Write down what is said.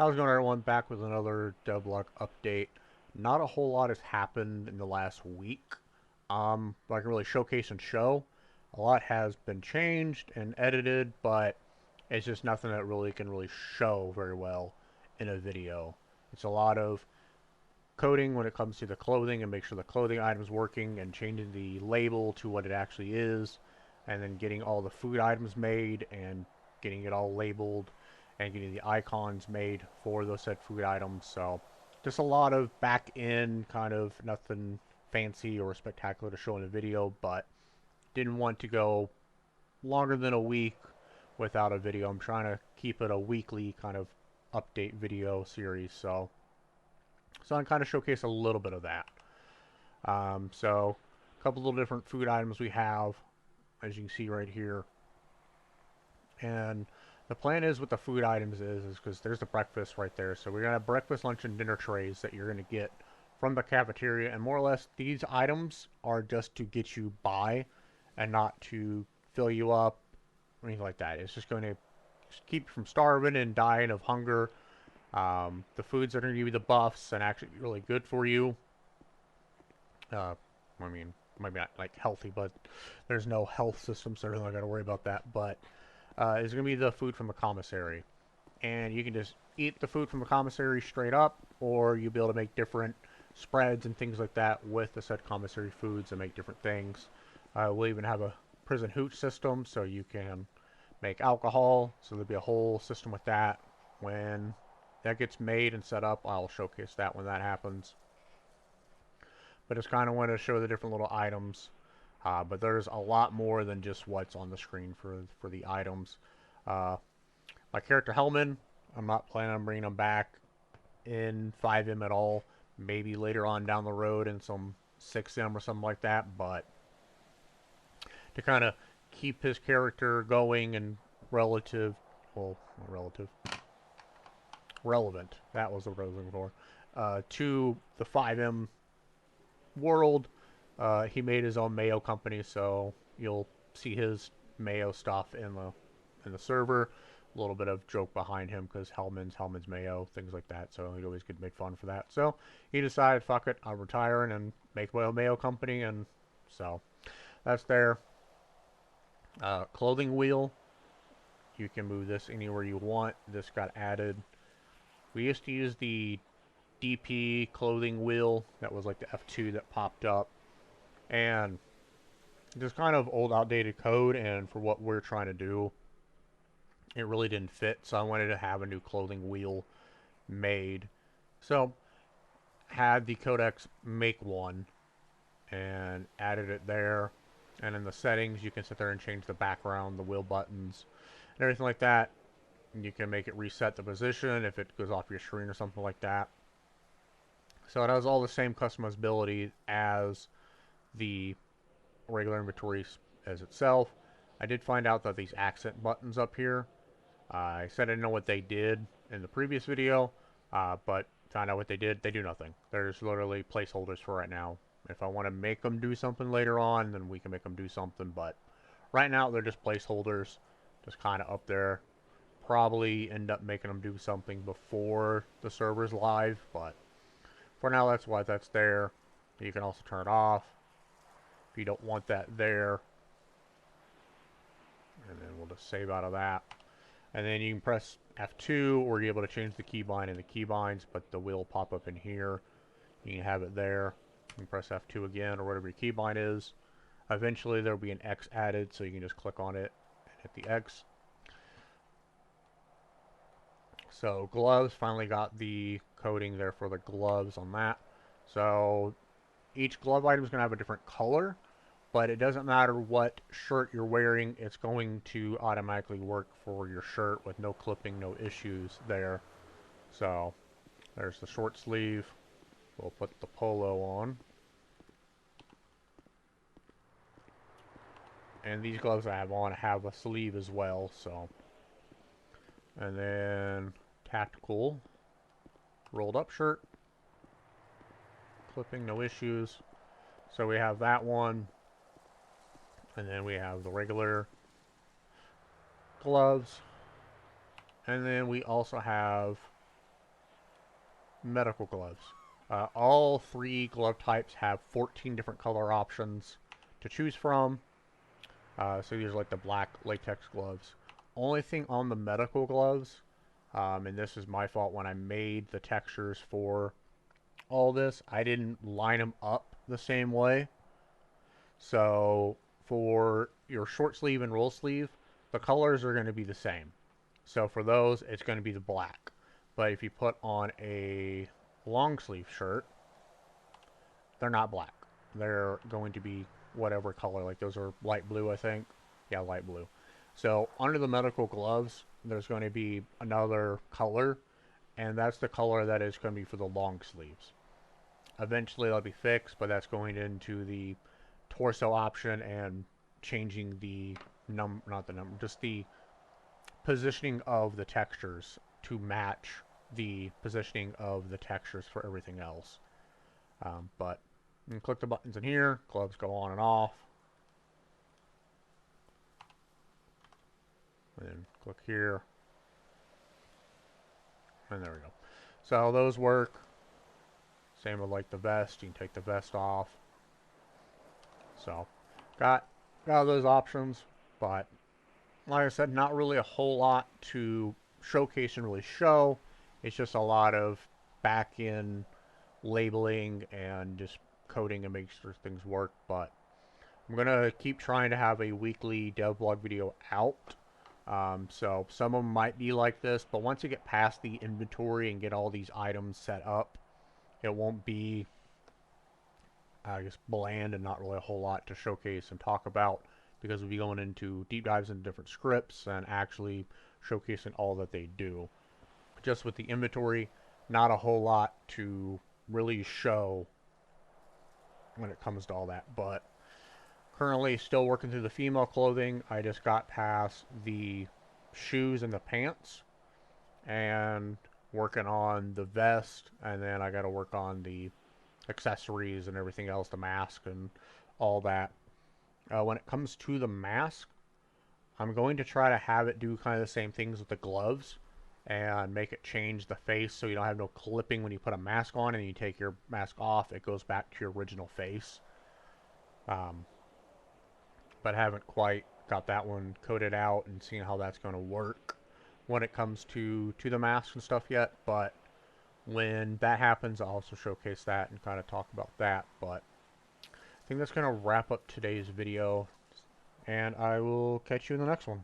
How's it going, everyone? Back with another devlog update. Not a whole lot has happened in the last week. But I can really showcase and show. A lot has been changed and edited, but it's just nothing that really can really show very well in a video. It's a lot of coding when it comes to the clothing and make sure the clothing item's working and changing the label to what it actually is, and then getting all the food items made and getting it all labeled and getting the icons made for those said food items. So just a lot of back end kind of nothing fancy or spectacular to show in the video, but didn't want to go longer than a week without a video. I'm trying to keep it a weekly kind of update video series, so I kind of showcase a little bit of that. So a couple of different food items we have, as you can see right here. And the plan is with the food items is because there's the breakfast right there. So we're going to have breakfast, lunch, and dinner trays that you're going to get from the cafeteria. And more or less, these items are just to get you by and not to fill you up or anything like that. It's just going to keep you from starving and dying of hunger. The foods that are going to give you the buffs and actually be really good for you. I mean, maybe not like healthy, but there's no health system, so I really not got to worry about that. But it's going to be the food from the commissary. And you can just eat the food from the commissary straight up, or you'll be able to make different spreads and things like that with the said commissary foods and make different things. We'll even have a prison hooch system, so you can make alcohol. So there'll be a whole system with that. When that gets made and set up, I'll showcase that when that happens. But just kind of want to show the different little items. But there's a lot more than just what's on the screen for the items. My character Hellman, I'm not planning on bringing him back in 5M at all. Maybe later on down the road in some 6M or something like that. But to kind of keep his character going and relative, well, not relative, relevant. That was what I was looking for. To the 5M world, he made his own mayo company, so you'll see his mayo stuff in the server. A little bit of joke behind him because Hellman's mayo, things like that. So he always could make fun for that. So he decided, fuck it, I'm retiring and make my own mayo company, and so that's there. Clothing wheel. You can move this anywhere you want. This got added. We used to use the DP clothing wheel that was like the F2 that popped up, and just kind of old outdated code, and for what we're trying to do it really didn't fit, so I wanted to have a new clothing wheel made. So had the codex make one and added it there, and in the settings you can sit there and change the background, the wheel buttons and everything like that. You can make it reset the position if it goes off your screen or something like that. So it has all the same customizability as the regular inventory as itself. I did find out that these accent buttons up here, I said I didn't know what they did in the previous video, but found out what they did. They do nothing. There's literally placeholders for right now. If I want to make them do something later on, then we can make them do something, but right now they're just placeholders, just kind of up there. Probably end up making them do something before the server's live, but for now that's why that's there. You can also turn it off if you don't want that there, and then we'll just save out of that. And then you can press F2, or you're able to change the keybind in the keybinds, but the wheel will pop up in here. You can have it there. You can press F2 again, or whatever your keybind is. Eventually there will be an X added, so you can just click on it and hit the X. So gloves, finally got the coding there for the gloves on that. So each glove item is going to have a different color, but it doesn't matter what shirt you're wearing, it's going to automatically work for your shirt with no clipping, no issues there. So there's the short sleeve. We'll put the polo on. And these gloves I have on have a sleeve as well, so. And then tactical rolled up shirt. Clipping, no issues. So we have that one. And then we have the regular gloves. And then we also have medical gloves. All three glove types have 14 different color options to choose from. So these are like the black latex gloves. Only thing on the medical gloves, and this is my fault when I made the textures for all this, I didn't line them up the same way. So for your short sleeve and roll sleeve, the colors are going to be the same. So for those, it's going to be the black. But if you put on a long sleeve shirt, they're not black. They're going to be whatever color. Like those are light blue, I think. Yeah, light blue. So under the medical gloves, there's going to be another color, and that's the color that is going to be for the long sleeves. Eventually, that'll be fixed, but that's going into the torso option and changing the not the number, just the positioning of the textures to match the positioning of the textures for everything else. But you can click the buttons in here, gloves go on and off. And then click here. And there we go. So those work. Same with like the vest. You can take the vest off. So got those options, but like I said, not really a whole lot to showcase and really show. It's just a lot of back-end labeling and just coding and make sure things work. But I'm gonna keep trying to have a weekly devlog video out. So some of them might be like this, but once you get past the inventory and get all these items set up, it won't be, I guess, bland and not really a whole lot to showcase and talk about, because we'll be going into deep dives into different scripts and actually showcasing all that they do. Just with the inventory, not a whole lot to really show when it comes to all that. But currently still working through the female clothing. I just got past the shoes and the pants and working on the vest, and then I got to work on the accessories and everything else, the mask and all that. When it comes to the mask, I'm going to try to have it do kind of the same things with the gloves and make it change the face so you don't have no clipping when you put a mask on, and you take your mask off, it goes back to your original face. But haven't quite got that one coded out and seeing how that's going to work when it comes to the mask and stuff yet. But when that happens, I'll also showcase that and kind of talk about that. But I think that's going to wrap up today's video, and I will catch you in the next one.